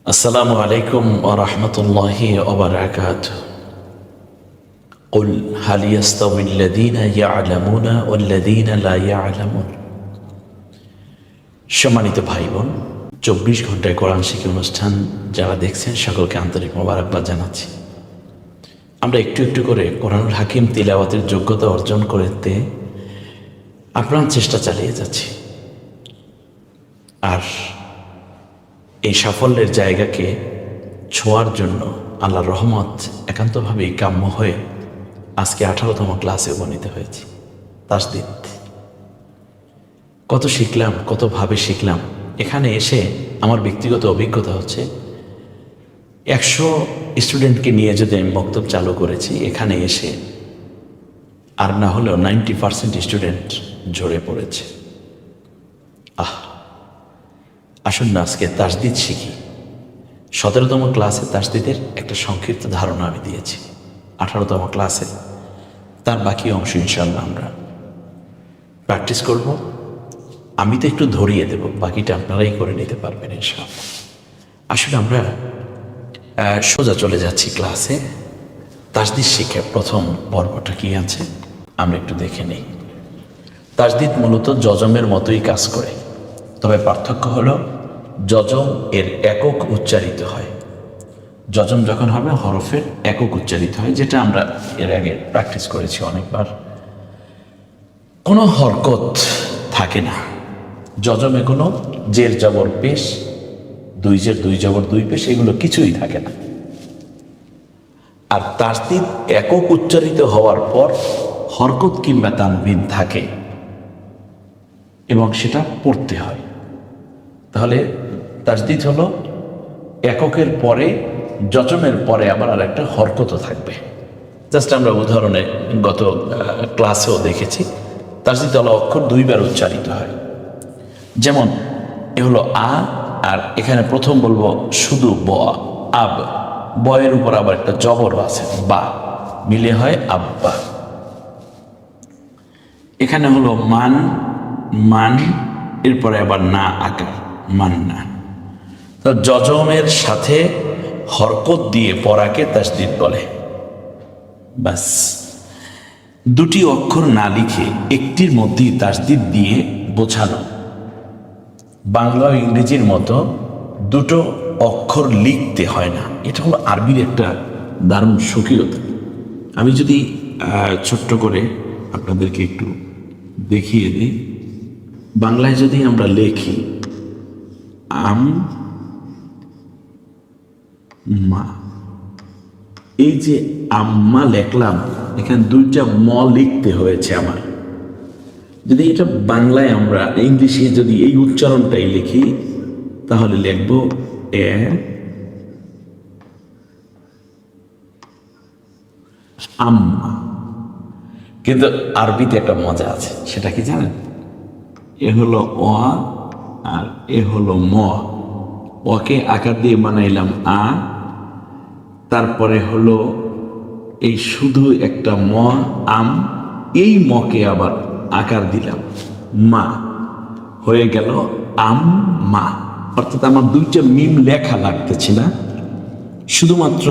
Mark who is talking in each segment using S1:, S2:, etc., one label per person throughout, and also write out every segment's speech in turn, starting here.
S1: السلام عليكم ورحمة الله وبركاته. قل هل يستوي الذين يعلمون والذين لا يعلمون. সম্মানিত ভাই বোন, 24 ঘন্টায় কোরআন শিক্ষা অনুষ্ঠান যারা দেখছেন সকলকে আন্তরিক মোবারকবাদ জানাচ্ছি। আমরা একটু একটু করে কোরআনুল হাকিম তিলাওয়াতের যোগ্যতা অর্জন করতে আপ্রাণ চেষ্টা চালিয়ে যাচ্ছি। আর এই সাফল্যের জায়গাকে ছোঁয়ার জন্য আল্লাহর রহমত একান্তভাবেই কাম্য হয়ে আজকে 18তম ক্লাসে উপনীত হয়েছি। তাসদিদ কত শিখলাম, কতভাবে শিখলাম। এখানে এসে আমার ব্যক্তিগত অভিজ্ঞতা হচ্ছে 100 স্টুডেন্টকে নিয়ে যদি আমি বক্তব্য চালু করেছি, এখানে এসে আর না হলেও 90% স্টুডেন্ট ঝরে পড়েছে। আসুন না আজকে তাসদিদ শিখি। 17তম ক্লাসে তাসদিদের একটা সংক্ষিপ্ত ধারণা আমি দিয়েছি। 18তম ক্লাসে তার বাকি অংশ ইনশাআল্লাহ আমরা প্র্যাকটিস করব। আমি তো একটু ধরিয়ে দেব, বাকিটা আপনারাই করে নিতে পারবেন ইনশাআল্লাহ। আসুন আমরা সোজা চলে যাচ্ছি ক্লাসে। তাসদিদ শিখে প্রথম পর্বটা কি আছে আমরা একটু দেখে নিই। তাসদিদ মূলত যজমের মতোই কাজ করে, তবে পার্থক্য হলো যজম এর একক উচ্চারিত হয়। যজম যখন হবে হরফের একক উচ্চারিত হয়, যেটা আমরা এর আগে প্র্যাকটিস করেছি অনেকবার। কোনো হরকত থাকে না যজমে, কোনো জের জবর পেশ, দুই জের দুই জবর দুই পেশ, এগুলো কিছুই থাকে না। আর তাসদিদ একক উচ্চারিত হওয়ার পর হরকত কিংবা তানবিন থাকে এবং সেটা পড়তে হয়। তাহলে তাসদিদ হলো এককের পরে যজমের পরে আবার আর একটা হরকতও থাকবে। জাস্ট আমরা উদাহরণে গত ক্লাসেও দেখেছি, তাসদিদ হলো অক্ষর দুইবার উচ্চারিত হয়। যেমন এ হলো আ, আর এখানে প্রথম বলবো শুধু ব, আব। বয়ের উপর আবার একটা জবর আছে বা, মিলে হয় আব্বা। এখানে হলো মান, মান, এরপরে আবার না আকার, মান্না। তো যজমের সাথে হরকত দিয়ে পড়াকে তাসদিদ বলে। বাস, দুটি অক্ষর না লিখে একটির মধ্যেই তাসদিদ দিয়ে বোঝানো। বাংলা ও ইংরেজির মতো দুটো অক্ষর লিখতে হয় না। এটা হলো আরবির একটা দারুণ স্বকীয়তা। আমি যদি ছোট্ট করে আপনাদেরকে একটু দেখিয়ে দিই, বাংলায় যদি আমরা লিখি আম মা, এই যে আম্মা লেখলাম, এখানে দুইটা ম লিখতে হয়েছে আমার। যদি এটা বাংলায় আমরা ইংলিশে যদি এই উচ্চারণটাই লিখি, তাহলে লিখব এ আম্মা। কিন্তু আরবিতে একটা মজা আছে, সেটা কি জানেন? এ হলো অ আর এ হলো ম। ওকে আকার দিয়ে বানাইলাম আ, তারপরে হলো এই শুধু একটা ম, আম। এই মকে আবার আকার দিলাম মা, হয়ে গেল আম মা। অর্থাৎ আমার দুইটা মিম লেখা লাগতেছে না, শুধুমাত্র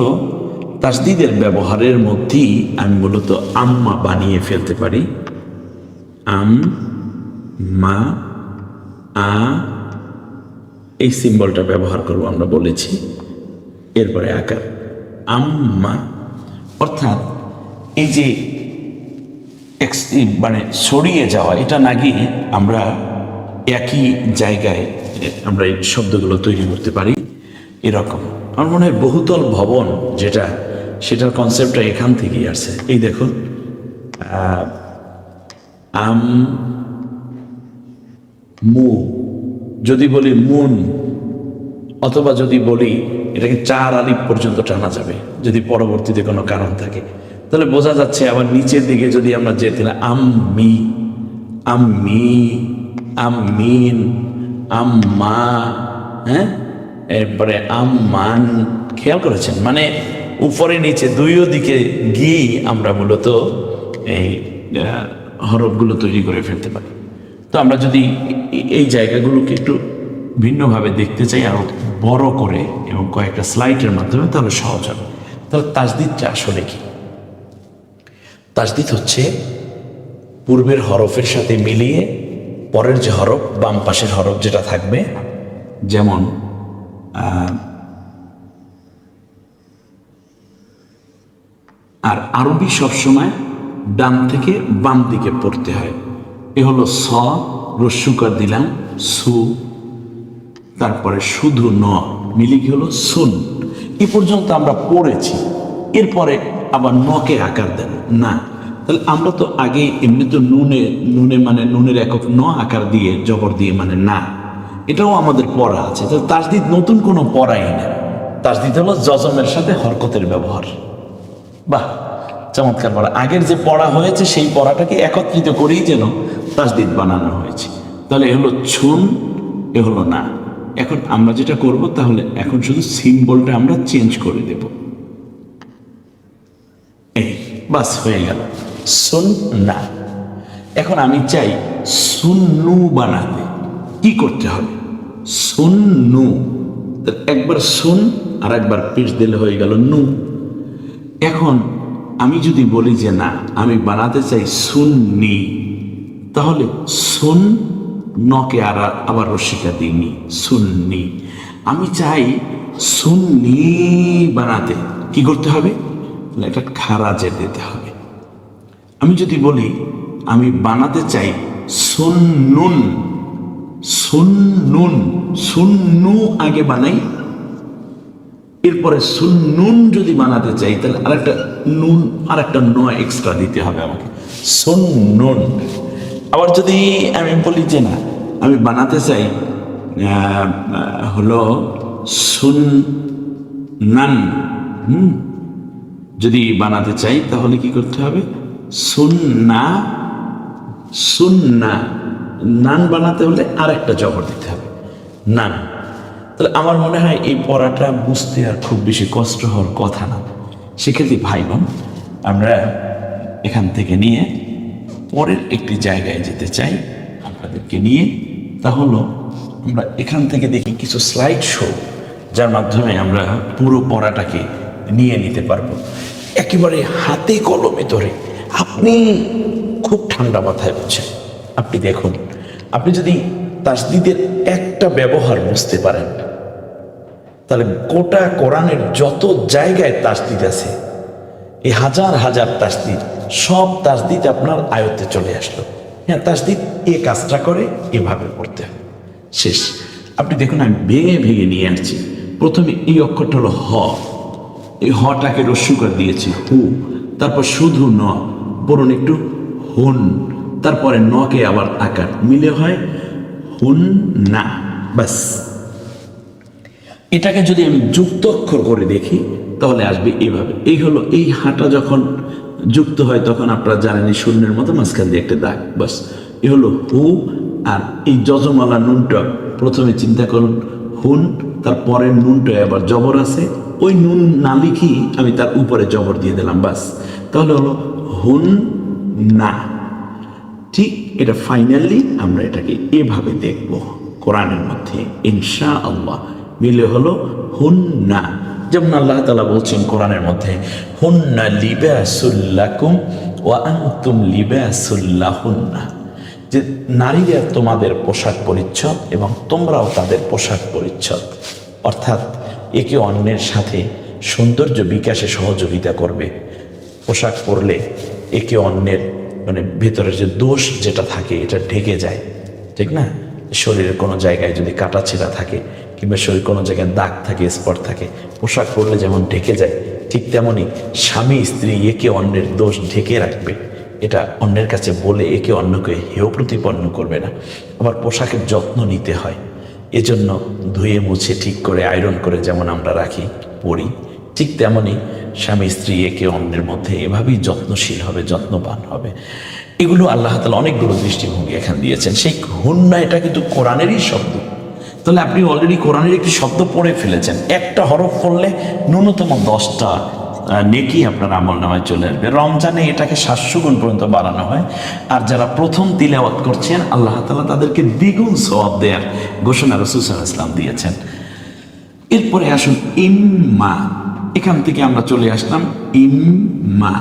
S1: তাসদিদের ব্যবহারের মধ্যেই আমি মূলত আম্মা বানিয়ে ফেলতে পারি। আম মা, আ, এই সিম্বলটা ব্যবহার করব আমরা বলেছি। এরপরে আকার আম্মা। অর্থাৎ এই যে মানে ছড়িয়ে যাওয়া, এটা না গিয়ে আমরা একই জায়গায় আমরা এই শব্দগুলো তৈরি করতে পারি। এরকম আমার মনে হয় বহুতল ভবন যেটা, সেটার কনসেপ্টটা এখান থেকেই আসছে। এই দেখুন, আম মু, যদি বলি মুন, অথবা যদি বলি এটাকে 4 আলিফ পর্যন্ত টানা যাবে যদি পরবর্তীতে কোনো কারণ থাকে, তাহলে বোঝা যাচ্ছে। আবার নিচের দিকে যদি আমরা যেতে না, আম্মি, আম্মি, আম্মিন, আম্মা, হ্যাঁ, এরপরে আম্মান। খেয়াল করেছেন? মানে উপরে নিচে দুইও দিকে গিয়েই আমরা মূলত এই হরফগুলো তৈরি করে ফেলতে পারি। তো আমরা যদি এই জায়গাগুলোকে একটু ভিন্নভাবে দেখতে চাই আরও বড় করে এবং কয়েকটা স্লাইডের মাধ্যমে, তাহলে সহজ হবে। তাহলে তাসদিদটা আসলে কি? তাসদিদ হচ্ছে পূর্বের হরফের সাথে মিলিয়ে পরের যে হরফ, বাম পাশের হরফ যেটা থাকবে, যেমন আর আরবি সবসময় ডান থেকে বাম দিকে পড়তে হয়। এ হলো স, রস্যুকার দিলাম সু, তারপরে শুধু ন মিলি কি হলো সুন। এ পর্যন্ত আমরা পড়েছি। এরপরে আবার নকে আকার দেন না। তাহলে আমরা তো আগে এমনি তো নুনে মানে নুনের একক ন আকার দিয়ে জবর দিয়ে মানে না, এটাও আমাদের পড়া আছে। তাহলে তাসদিদ নতুন কোনো পড়াই না। তাসদিদ হলো জজমের সাথে হরকতের ব্যবহার। বাহ, চমৎকার পড়া। আগের যে পড়া হয়েছে সেই পড়াটাকে একত্রিত করেই যেন তাসদিদ বানানো হয়েছে। তাহলে এ হলো ছুন, এ হলো না। এখন আমরা যেটা করব, তাহলে এখন শুধু সিম্বলটা আমরা চেঞ্জ করে দেব। এই বাস হয়ে গেল সুন না। এখন আমি চাই সুন্নু বানাতে। কি করতে হবে? সুন্নু, একবার সুন আর একবার পেশ দিলে হয়ে গেল নু। এখন আমি যদি বলি যে না, আমি বানাতে চাই সুন্নি, তাহলে সুন নকে আবার রসিকা দিইনি, সুন্নি। আমি চাই সুন্নি বানাতে, কি করতে হবে? এটা খারাজে দিতে হবে। আমি যদি বলি আমি বানাতে চাই সুন্নুন, সুন্নুন, সুন্নু আগে বানাই, এরপরে সুন্নুন যদি বানাতে চাই তাহলে আরেকটা নুন, আরেকটা ন এক্সট্রা দিতে হবে আমাকে, সুন্নুন। আবার যদি আমি বলি যে না, আমি বানাতে চাই হলো সুন্নান, যদি বানাতে চাই তাহলে কি করতে হবে? সুন্না, সুন্না। নান বানাতে হলে আরেকটা জবর দিতে হবে, নান। তাহলে আমার মনে হয় এই পড়াটা বুঝতে আর খুব বেশি কষ্ট হওয়ার কথা না। সেক্ষেত্রে ভাই বোন, আমরা এখান থেকে নিয়ে পরের একটি জায়গায় যেতে চাই আপনাদেরকে নিয়ে। তাহলে আমরা এখান থেকে দেখি কিছু স্লাইড শো, যার মাধ্যমে আমরা পুরো পড়াটাকে নিয়ে নিতে পারবো একেবারে হাতে কলমে ধরে। আপনি খুব ঠান্ডা মাথায় বুঝছেন। আপনি দেখুন, আপনি যদি তাসদিদের একটা ব্যবহার বুঝতে পারেন, তাহলে গোটা কোরআনের যত জায়গায় তাসদিদ আছে, এই হাজার হাজার তাসদিদ, সব তাসদিদ আপনার আয়ত্তে চলে আসলো। হ্যাঁ, তাসদিদ এ কাজটা করে, এভাবে পড়তে হবে, শেষ। আপনি দেখুন, আমি ভেঙে ভেঙে নিয়ে আসছি। প্রথমে এই অক্ষরটা হলো হ, এই হটাকে রস্যুকার দিয়েছি হু, তারপর শুধু ন, বলুন একটু হুন, তারপরে নকে আবার আকার মিলে হয় হুন না। বাস, এটাকে যদি আমি যুক্ত অক্ষর করে দেখি তাহলে আসবে এইভাবে। এই হলো, এই হাঁটা যখন যুক্ত হয় তখন আপনারা জানেন এই শূন্যের মতো মাঝখান দিয়ে একটা দাগ। বাস, এ হলো হু। আর এই যজমালা নুনটা প্রথমে চিন্তা করুন, হুন, তারপরে নুনটা আবার জবর আছে, ওই নুন না লিখি আমি তার উপরে জবর দিয়ে দিলাম। বাস, তাহলে হলো হুন না। ঠিক, এটা ফাইনালি আমরা এটাকে এভাবে দেখব কোরআনের মধ্যে ইনশাআল্লাহ। মিলে হলো হুন্না। যেমন আল্লাহ তাআলা বলছেন কোরআনের মধ্যে, হুন্না লিবাসুল লাকুম ওয়া আনতুম লিবাসুল লাহুন্না, যে নারীরা তোমাদের পোশাক পরিচ্ছদ এবং তোমরাও তাদের পোশাক পরিচ্ছদ। অর্থাৎ একে অন্যের সাথে সৌন্দর্য বিকাশে সহযোগিতা করবে। পোশাক পরলে একে অন্যের মানে ভেতরের যে দোষ যেটা থাকে এটা ঢেকে যায়, ঠিক না? শরীরের কোনো জায়গায় যদি কাটা ছেঁড়া থাকে কিংবা শরীর কোনো জায়গায় দাগ থাকে, স্পট থাকে, পোশাক পরলে যেমন ঢেকে যায়, ঠিক তেমনই স্বামী স্ত্রী একে অন্যের দোষ ঢেকে রাখবে। এটা অন্যের কাছে বলে একে অন্যকে হেয় প্রতিপন্ন করবে না। আবার পোশাকের যত্ন নিতে হয়, এজন্য ধুয়ে মুছে ঠিক করে আয়রন করে যেমন আমরা রাখি পরি, ঠিক তেমনই স্বামী স্ত্রী একে অন্যের মধ্যে এভাবেই যত্নশীল হবে, যত্নবান হবে। এগুলো আল্লাহ তাআলা অনেকগুলো দৃষ্টিভঙ্গি এখানে দিয়েছেন। সেই হুন্না, এটা কিন্তু কোরআনেরই শব্দ। তাহলে আপনি অলরেডি কোরআনের একটি শব্দ পড়ে ফেলেছেন। একটা হরফ পড়লে ন্যূনতম 10টা নেকি আপনার আমল নামায় চলে আসবে। রমজানে এটাকে 700 গুণ পর্যন্ত বাড়ানো হয়। আর যারা প্রথম তিলাওয়াত করছেন আল্লাহ তাআলা তাদেরকে দ্বিগুণ সওয়াব দেওয়ার ঘোষণা রাসূল সাল্লাল্লাহু আলাইহি ওয়াসাল্লাম দিয়েছেন। এরপরে আসুন ইম্মা, এখান থেকে আমরা চলে আসলাম ইম্মা।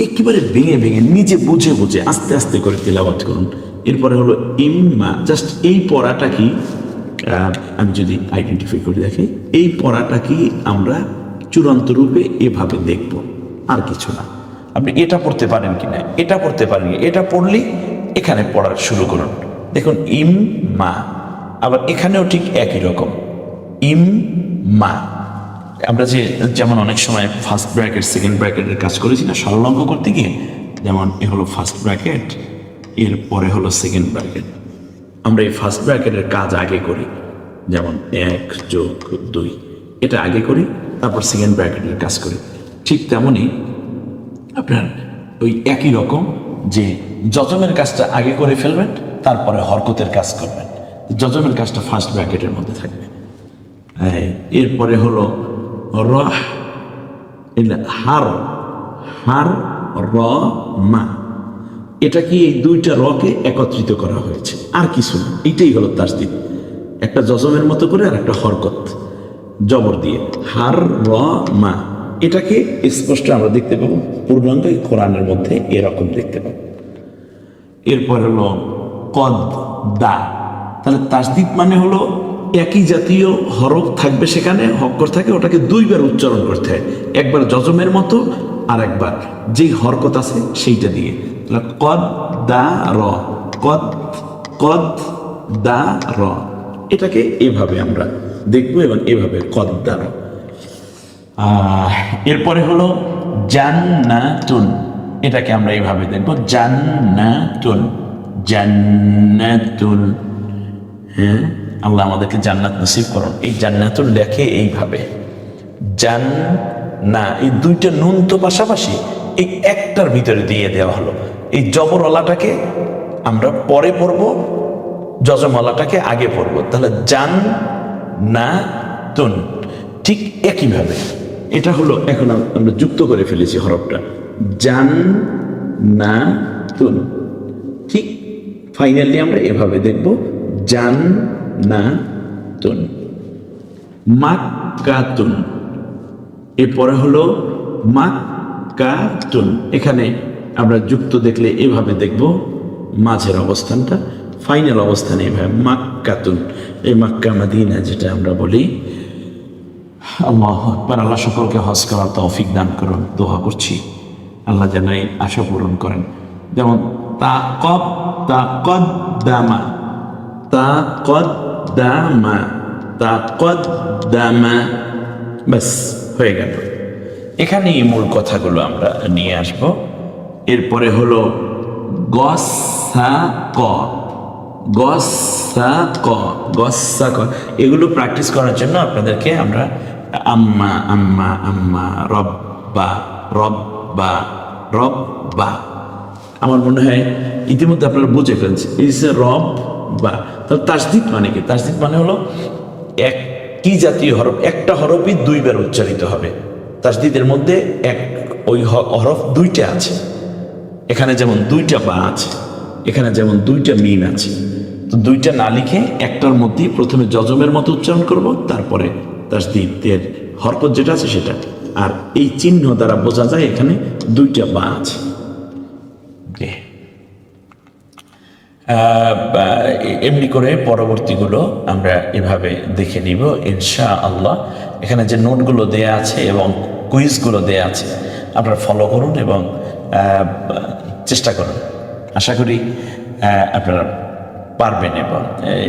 S1: একেবারে ভেঙে ভেঙে নিজে বুঝে বুঝে আস্তে আস্তে করে তিলাওয়াত করুন। এরপরে হলো ইম্মা, জাস্ট এই পড়াটা কি, আমি যদি আইডেন্টিফাই করে দেখি, এই পড়াটা কি আমরা চূড়ান্ত রূপে এভাবে দেখব, আর কিছু না। আপনি এটা পড়তে পারেন কিনা, এটা পড়তে পারেন, এটা পড়লেই এখানে পড়া শুরু করুন। দেখুন ইম্মা, আবার এখানেও ঠিক একই রকম ইম্মা। আমরা যেমন অনেক সময় ফার্স্ট ব্র্যাকেট সেকেন্ড ব্র্যাকেটের কাজ করেছি না সরলঙ্ক করতে গিয়ে, যেমন এ হলো ফার্স্ট ব্র্যাকেট, এরপরে হলো সেকেন্ড ব্র্যাকেট। আমরা এই ফার্স্ট ব্র্যাকেটের কাজ আগে করি, যেমন 1 + 2 এটা আগে করি, তারপর সেকেন্ড ব্র্যাকেটের কাজ করি। ঠিক তেমনই আপনার ওই একই রকম যে যজমের কাজটা আগে করে ফেলবেন, তারপরে হরকতের কাজ করবেন। যজমের কাজটা ফার্স্ট ব্র্যাকেটের মধ্যে থাকবে। এরপরে হলো রহ, হার, হার র মা, এটা কি এই দুইটা রকে একত্রিত করা হয়েছে, আর কিছু না। এটাই হলো তাসদীদ, একটা যজমের মতো করে আর একটা হরকত জবর দিয়ে, হার র মা। এটাকে স্পষ্ট আমরা দেখতে পাবো পূর্ণাঙ্গ কোরআনের মধ্যে এরকম দেখতে পাবো। এরপর হলো কদ দা, তাহলে তাসদীদ মানে হলো একই জাতীয় হরফ থাকবে, সেখানে হক্কর থাকে, ওটাকে দুইবার উচ্চারণ করতে হয়, একবার যজমের মতো আর একবার যেই হরকত আছে সেইটা দিয়ে। তাহলে কদ দা র, কদ কদ দা র, এটাকে এভাবে আমরা দেখবো এবং এভাবে কদ দা র। এরপরে হলো জান্নাতুন, এটাকে আমরা এইভাবে দেখবো জান্নাতুন, জান্নাতুন। হ্যাঁ, আল্লাহ আমাদেরকে জান্নাত নসিব করুন। এই জান্নাতুল লেখে এইভাবে জান্না, এই দুইটা নুন তো পাশাপাশি, এই একটার ভিতরে দিয়ে দেওয়া হলো। এই জবরওয়ালাটাকে আমরা পরে পড়ব, যজমওয়ালাটাকে আগে পড়ব। তাহলে জান্নাতুন, ঠিক একইভাবে এটা হলো, এখন আমরা যুক্ত করে ফেলেছি হরফটা জান্নাতুন। ঠিক ফাইনালি আমরা এভাবে দেখব জান্নাতুন। মাক্কাতুন, এরপরে হলো মাক্কাতুন, এখানে আমরা যুক্ত দেখলে এভাবে দেখব মাঝের অবস্থানটা, ফাইনাল অবস্থানে এভাবে মাক্কাতুন। এই মাক্কা মদিনা যেটা আমরা বলি। আল্লাহু আকবার। আল্লাহ সকলকে হজ করার তৌফিক দান করুন, দোয়া করছি আল্লাহ যেন এই আশা পূরণ করেন। যেমন তাকদ্দামা, তাকদ্দামা, তাকদ্দামা, ব্যাস হয়ে গেল। এখানেই মূল কথাগুলো আমরা নিয়ে আসব। এরপরে হলো গসাক, গসাক, গসাক, এগুলো প্র্যাকটিস করার জন্য আপনাদেরকে আমরা আম্মা আম্মা আম্মা, রব্বা রব্বা রব্বা, আমার মনে হয় ইতিমধ্যে আপনারা বুঝে ফেলছেন এই যে রব বা। তাহলে তাসদীদ মানে কি? তাসদীদ মানে হলো একই জাতীয় হরফ, একটা হরফই দুইবার উচ্চারিত হবে। তাসদীদের মধ্যে ওই হরফ দুইটা আছে, এখানে যেমন দুইটা বা আছে, এখানে যেমন দুইটা মিম আছে। তো দুইটা না লিখে একটার মধ্যেই প্রথমে যজমের মতো উচ্চারণ করব, তারপরে তাসদীদের হরকত যেটা আছে সেটা। আর এই চিহ্ন দ্বারা বোঝা যায় এখানে দুইটা বা আছে। এমনি করে পরবর্তীগুলো আমরা এভাবে দেখে নিব ইনশাআল্লাহ। এখানে যে নোটগুলো দেয়া আছে এবং কুইজগুলো দেয়া আছে আপনারা ফলো করুন এবং চেষ্টা করুন। আশা করি আপনারা পারবেন এবং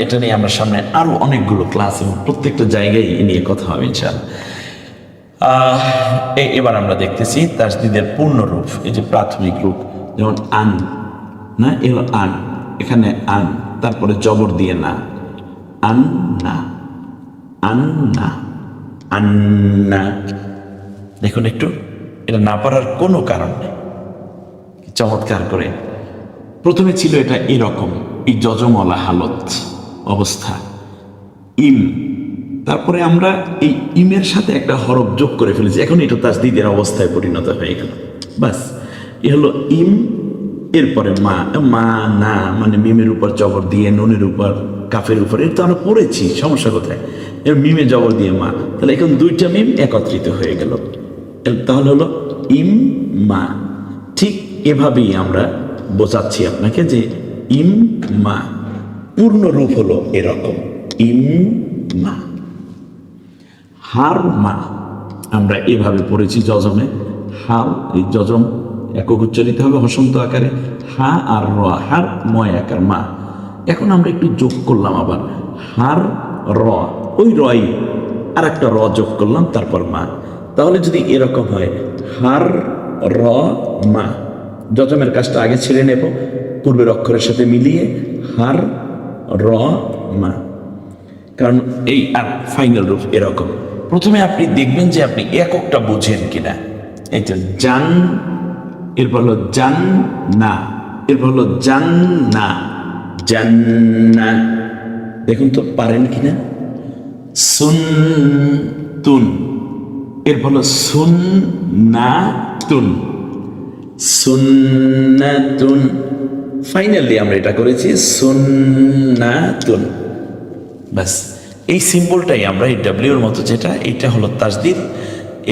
S1: এটা নিয়ে আমরা সামনে আরও অনেকগুলো ক্লাস এবং প্রত্যেকটা জায়গায় এ নিয়ে কথা হবে ইনশাআল্লাহ। এবার আমরা দেখতেছি তাসদীদের পূর্ণরূপ, এই যে প্রাথমিক রূপ, যেমন আন না, এলো আন, এখানে আন, তারপরে জবর দিয়ে না, আন্না আন্না আন্না। দেখুন একটু, এটা না পারার কোনো কারণ নেই, চমৎকার করে। প্রথমে ছিল এটা এরকম, এই যজমওয়ালা হালত অবস্থা, ইম তারপরে আমরা এই ইমের সাথে একটা হরফ যোগ করে ফেলেছি, এখন এটা তাসদিদের অবস্থায় পরিণত হয়ে গেল। বাস এ হলো ইম, এরপরে মা, মা না মানে মিমের উপর জবর দিয়ে, নুনের উপর কাফের উপর, এটা তো আমরা পড়েছি, সমস্যা কোথায়? এর মিমে জবর দিয়ে মা, তাহলে এখন দুইটা মিম একত্রিত হয়ে গেল, তাহলে হলো ইম মা। ঠিক এভাবেই আমরা বোঝাচ্ছি আপনাকে যে ইম মা পূর্ণ রূপ হলো এরকম, ইম মা। হার মা আমরা এভাবে পড়েছি জজমে, হার এই জজম একক উচ্চারিত হবে হসন্ত আকারে, হা আর র, হার ময় আকার মা। এখন আমরা একটু যোগ করলাম আবার, হার র, ওই রই আর একটা র যোগ করলাম, তারপর মা। তাহলে যদি এরকম হয় হার র মা, জজমের কাজটা আগে ছেড়ে নেব পূর্বের অক্ষরের সাথে মিলিয়ে, হার র মা। কারণ এই আর ফাইনাল রূপ এরকম। প্রথমে আপনি দেখবেন যে আপনি এককটা বুঝেন কিনা। এই তো জান, এরপর হলো জান না, এরপর হলো জান না, জান্না, দেখুন তো পারেন কিনা। সুন তুন, এরপর হলো সুন না তুন, সুন্নাতুন। ফাইনালি আমরা এটা করেছি সুন্নাতুন। ব্যাস এই সিম্বলটাই আমরা এই ডাব্লিউর মতো যেটা, এটা হলো তাসদিদ।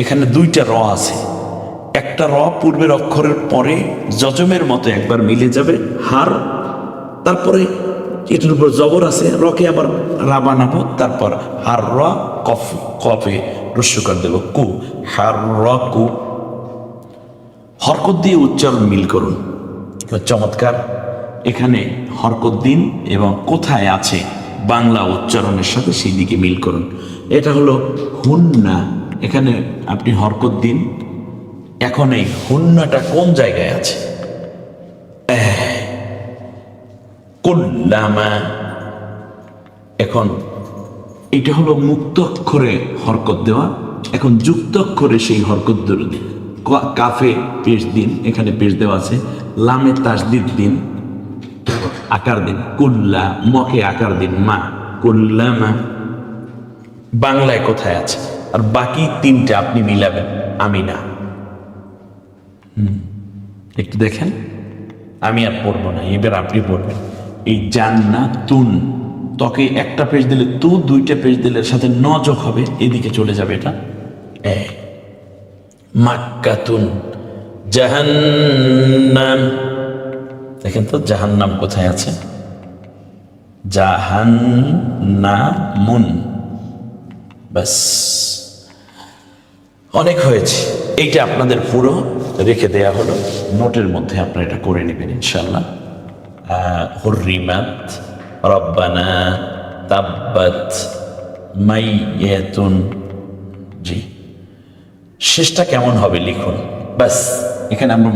S1: এখানে দুইটা র আছে, একটা র পূর্বের অক্ষরের পরে জজমের মতো একবার মিলে যাবে হার, তারপরে এটার উপর জবর আছে, রকে আবার রা বানাবো, তারপর হার র কফ, কফে রস্যকার দেব কু, হার র কু। হরকত দিয়ে উচ্চারণ মিল করুন, চমৎকার। এখানে হরকত দিন এবং কোথায় আছে বাংলা উচ্চারণের সাথে সেই দিকে মিল করুন। এটা হলো হুন্না, এখানে আপনি হরকত দিন। এখন এই হুন্নাটা কোন জায়গায় আছে? কুল্লামা। এখন এটা হলো মুক্ত অক্ষরে হরকত দেওয়া, এখন যুক্ত অক্ষরে সেই হরকত দিন। কাফে পেশ দিন, এখানে পেশ দেওয়া আছে, লামে তাসদিদ দিন, আকার দিন, কুল্লা, মকে আকার দিন, মা, কুল্লামা। বাংলায় কোথায় আছে? আর বাকি তিনটা আপনি মিলাবেন, আমি না। একটু দেখেন, আমি আর পড়বো না, এবার আপনি পড়বেন। এই জান্নাতুন, তোকে একটা পেজ দিলে তু, দুইটা পেজ দিলে সাথে ন যোগ হবে, এদিকে চলে যাবে এটা। মাক্কাতুন, জাহান্নাম, দেখেন তো জাহান্নাম কোথায় আছে? জাহান্নামুন। ব্যাস অনেক হয়েছে, এইটা আপনাদের পুরো রেখে দেয়া হলো, নোটের মধ্যে আপনারা এটা করে নেবেন ইনশাল্লাহ। হুররিমাত, রব্বানা, তাব্বাত, মাইয়াতুন। জি, শেষটা কেমন হবে লিখুন। ব্যাস এখানে আমরা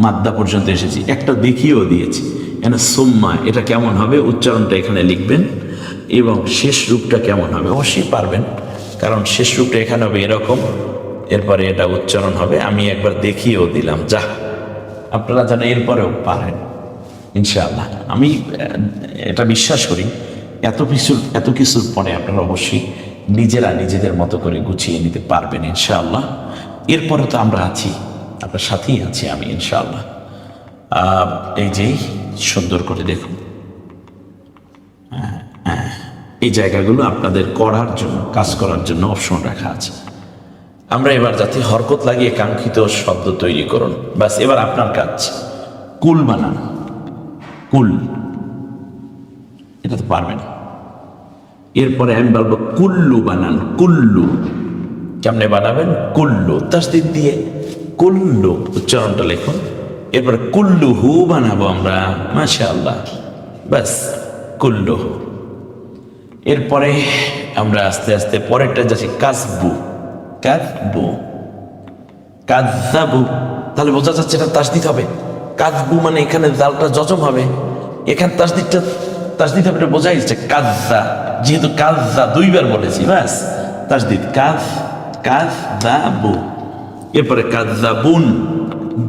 S1: মাদ্দা পর্যন্ত এসেছি, একটা দেখিয়েও দিয়েছি। এখানে সোম্মা, এটা কেমন হবে উচ্চারণটা এখানে লিখবেন, এবং শেষ রূপটা কেমন হবে অবশ্যই পারবেন, কারণ শেষ রূপটা এখানে হবে এরকম, এরপরে এটা উচ্চারণ হবে। আমি একবার দেখিয়েও দিলাম, যা আপনারা যেন এরপরেও পারেন ইনশাআল্লাহ। আমি এটা বিশ্বাস করি, এত কিছুর পরে আপনারা অবশ্যই নিজেরা নিজেদের মতো করে গুছিয়ে নিতে পারবেন ইনশাআল্লাহ। এরপরে তো আমরা আছি, আপনার সাথেই আছি আমি ইনশাআল্লাহ। এই যে সুন্দর করে দেখুন, এই জায়গাগুলো আপনাদের করার জন্য, কাজ করার জন্য অপশন রাখা আছে। আমরা এবার যাতে হরকত লাগিয়ে কাঙ্ক্ষিত শব্দ তৈরি করুন। ব্যাস এবার আপনার কাজ, কুল বানান, কুল, এটা তো পারবেন। এরপরে আমি বলবো কুল্লু বানান, কুল্লু। কেমনে বানাবেন? কুল্লু তাসদিদ দিয়ে, কুল্লু উচ্চারণটা লিখুন। এরপরে কুল্লু হু বানাবো আমরা, মাশাআল্লাহ। ব্যাস কুল্লু হু। এরপরে আমরা আস্তে আস্তে পরেরটা যাচ্ছি, কাজবু, কাজবু, কাজাবু। তাহলে বোঝা যাচ্ছে এটা তাসদিদ হবে। কাজবু মানে এখানে জালটা জজম হবে, এখানে তাসদিদ হবে, এটা বোঝা যাচ্ছে। কাজা, যেহেতু কাজা দুইবার বলেছি, ব্যাস তাসদিদ, কাজ, কাজাবু। এরপরে কাজাবুন,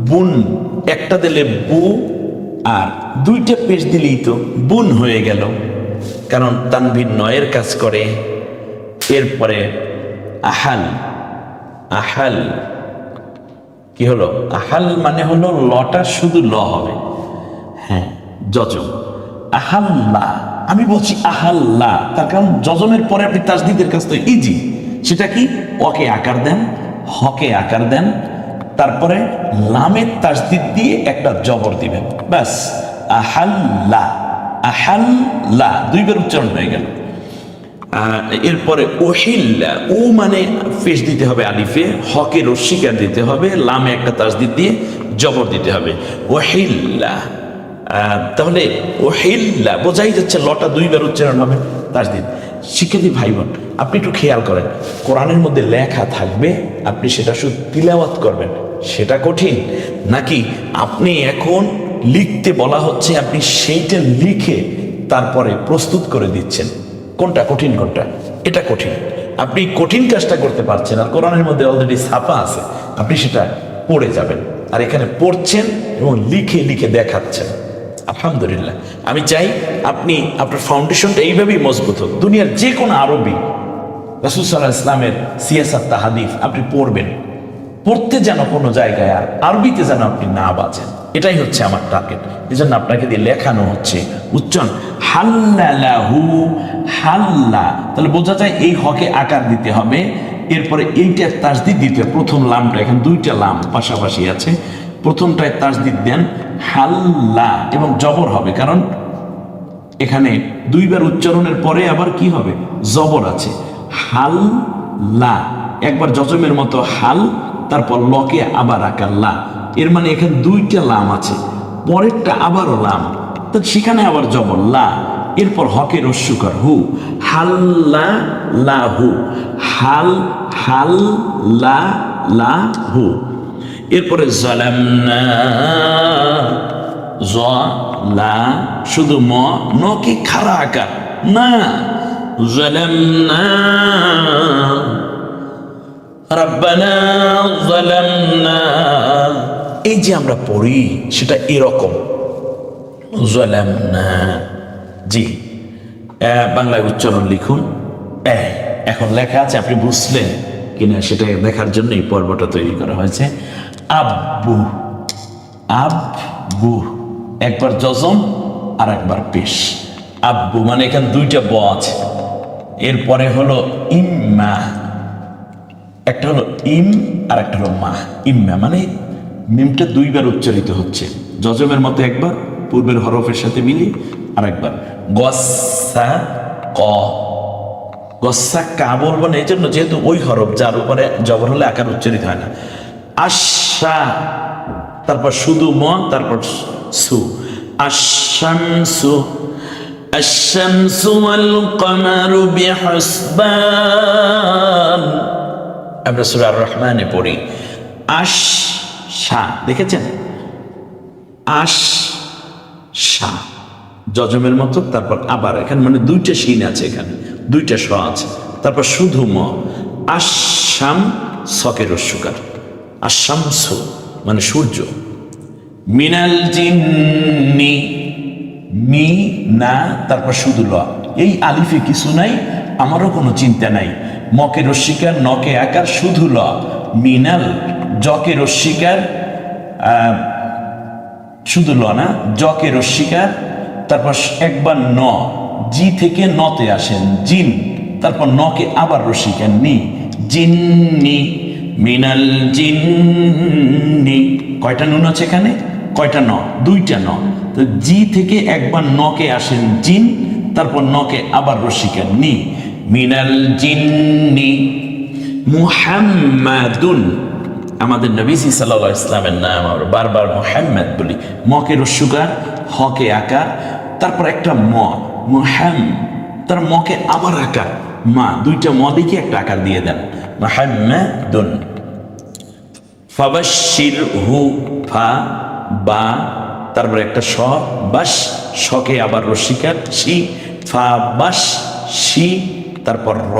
S1: বুন, একটা দিলে বু, আর দুইটা পেশ দিলেই তো বুন হয়ে গেল, কারণ তানভীর নয়ের কাজ করে, এরপরে আহাল, আহাল কি হলো? আহাল মানে হলো লটা শুধু ল হবে, হ্যাঁ যজম। আহাল্লা, আমি বলছি আহাল্লা, তার কারণ যজমের পরে আপনি তাসদিদের কাজ তো ইজি। সেটা কি? অকে আকার দেন, হকে আকার দেন, তারপরে লামের তাসদিদ দিয়ে একটা জবর দিবেন, ব্যাস। আহাল্লা, আহাল্লা, দুইবার উচ্চারণ হয়ে গেল। এরপরে ওহিল্লা, ও মানে ফেস দিতে হবে আলিফে, হকে রস্বীকার দিতে হবে, লামে একটা তাসদিদ দিয়ে জবর দিতে হবে, ওহিল্লা। তাহলে ওহিল্লা বোঝাই যাচ্ছে লটা দুইবার উচ্চারণ হবে, তাসদিদ। শিক্ষার্থী ভাই বোন, আপনি একটু খেয়াল করেন, কোরআনের মধ্যে লেখা থাকবে, আপনি সেটা শুধু তিলাওয়াত করবেন, সেটা কঠিন? নাকি আপনি এখন লিখতে বলা হচ্ছে, আপনি সেইটা লিখে তারপরে প্রস্তুত করে দিচ্ছেন? কোনটা কঠিন, কোনটা? এটা কঠিন। আপনি কঠিন কাজটা করতে পারছেন, আর কোরআনের মধ্যে অলরেডি ছাপা আছে, আপনি সেটা পড়ে যাবেন। আর এখানে পড়ছেন এবং লিখে লিখে দেখাচ্ছেন। আলহামদুলিল্লাহ, আমি চাই আপনি আপনার ফাউন্ডেশনটা এইভাবেই মজবুত হোক। দুনিয়ার যে কোনো আরবি, রাসূল সাল্লাল্লাহু আলাইহি ইসলামের সিয়াসাত তাহাদিফ আপনি পড়বেন, পড়তে যেন কোনো জায়গায় আর আরবিতে যেন আপনি না বাজেন, এটাই হচ্ছে আমার টার্গেট। এই জন্য আপনাকে দিয়ে লেখানো হচ্ছে উচ্চারণ। হাল্লালাহু, হাল্লা, তাহলে বোঝা যায় এই হকে আকার দিতে হবে, এরপরে এইটার তাসদিদ দিতে হবে। প্রথম লামটা, এখানে দুইটা লাম পাশাপাশি আছে, প্রথমটায় তাসদিদ দেন হাল্লা, এবং জবর হবে, কারণ এখানে দুইবার উচ্চারণের পরে আবার কি হবে? জবর আছে। হাল্লা, একবার যজমের মতো হাল, তারপর লকে আবার আকার লা, এর মানে এখানে দুইটা লাম আছে, পরেরটা আবারও লাম, তো সেখানে আবার জবর লা, এরপর হকের রস্যুকর হু, হাল্লা লাহু, হাল হাল লা লা হু। এরপরে জালামনা, জ লা শুধু ম, ন কি খাড়া আকার না, জালামনা রাব্বানা যালামনা, এই যে আমরা পড়ি সেটা এরকম যালামনা। জি, বাংলায় উচ্চারণ লিখুন। এখন লেখা আছে, আপনি বুঝলেন কিনা সেটা দেখার জন্য এই পর্বটা তৈরি করা হয়েছে। আব্বু, আব্বু, একবার যজম আর একবার পেশ। আব্বু মানে এখানে দুইটা ব আছে, এরপরে হলো ইম্মা, একটা হলো ইম আর একটা হলো মা। ইম্মা মানে মিমটা দুইবার উচ্চারিত হচ্ছে, যজমের মতো একবার পূর্বের হরফের সাথে মিলিয়ে, আর একবার গসা ক, গসা কা বলবো না, এই জন্য যেহেতু ওই হরফ যার উপরে জবর হলে আকার উচ্চারিত হয় না। আশা, তারপর শুধু ম, তারপর সু, আশামসু, আশামসু ওয়াল কমারু বিহুসবান। আমরা সূরা আর রহমানে পড়ি আশ শা, দেখেছেন? আশ শা, যজমের মতো, তারপর আবার এখানে মানে দুইটা শিন আছে, এখানে দুইটা স আছে, তারপর শুধু ম। আশাম, সকের রস্যকার, আশামসু মানে সূর্য। মিনাল জিন্নি, মি না, তারপর শুধু ল, এই আলিফে কিছু নাই, আমারও কোনো চিন্তা নাই। মকে রস্যিকার, নকে আকার, শুধু ল। মিনাল, জকে রস্যিকার, শুধু ল না, জকে রস্যিকার, তারপর একবার ন, জি থেকে নতে আসেন জিন, তারপর নকে আবার রস্যিকার নি, জিন্নি, মিনাল জিন্নি। কয়টা নুন আছে এখানে? কয়টা ন? দুইটা ন। তো জি থেকে একবার নকে আসেন জিন, তারপর নকে আবার রস্যিকার নি, মিনাল জিন্নি। মুহাম্মাদুন, আমাদের নবী সাল্লাল্লাহু আলাইহি ইসলামের নাম, আমরা বারবার মুহাম্মদ বলি। মকে রস্যকার, হকে আকার, তারপর একটা ম, মুহাম, তার মকে আবার আকার, মা, দুইটা ম দেখে একটা আকার দিয়ে দেন, মুহাম্মাদুন। ফাবাশশিরহু, ফা বা, তারপর একটা স, বাস, শকে আবার রস্যিকার শি, ফা বাস শি, তারপর র,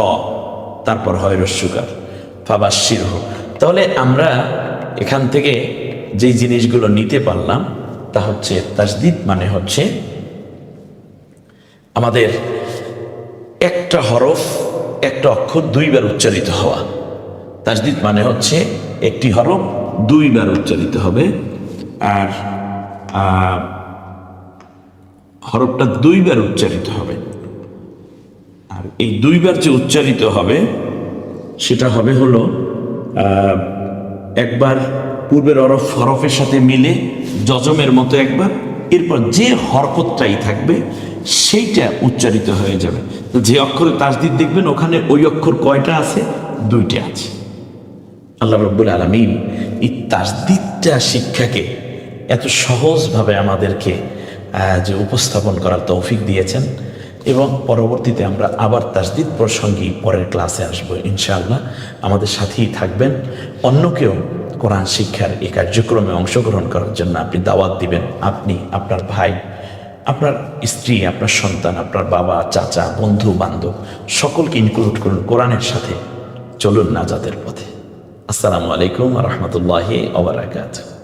S1: তারপর হয় রস্যকার, ফাবাশশিরহু। তাহলে আমরা এখান থেকে যেই জিনিসগুলো নিতে পারলাম তা হচ্ছে, তাসদিদ মানে হচ্ছে আমাদের একটা হরফ একটা অক্ষর দুইবার উচ্চারিত হওয়া। তাসদিদ মানে হচ্ছে একটি হরফ দুইবার উচ্চারিত হবে, আর হরফটা দুইবার উচ্চারিত হবে। আর এই দুইবার যে উচ্চারিত হবে সেটা হবে হলো একবার পূর্বের হরফের সাথে মিলে যজমের মতো একবার, এরপর যে হরকতটাই থাকবে সেইটা উচ্চারিত হয়ে যাবে। যে অক্ষরে তাসদিদ দেখবেন ওখানে ওই অক্ষর কয়টা আছে? দুইটা আছে। আল্লাহ রাব্বুল আলামিন এই তাসদিদটা শিক্ষাকে এত সহজভাবে আমাদেরকে যে উপস্থাপন করার তৌফিক দিয়েছেন, এবং পরবর্তীতে আমরা আবার তাসদিদ প্রসঙ্গে পরের ক্লাসে আসবো ইনশাআল্লাহ। আমাদের সাথেই থাকবেন। অন্যকেও কোরআন শিক্ষার এই কার্যক্রমে অংশগ্রহণ করার জন্য আপনি দাওয়াত দিবেন। আপনি, আপনার ভাই, আপনার স্ত্রী, আপনার সন্তান, আপনার বাবা, চাচা, বন্ধু বান্ধব সকলকে ইনক্লুড করুন কোরআনের সাথে। চলুন নাজাতের পথে। আসসালামু আলাইকুম ওয়া রাহমাতুল্লাহি ওয়া বারাকাতুহু।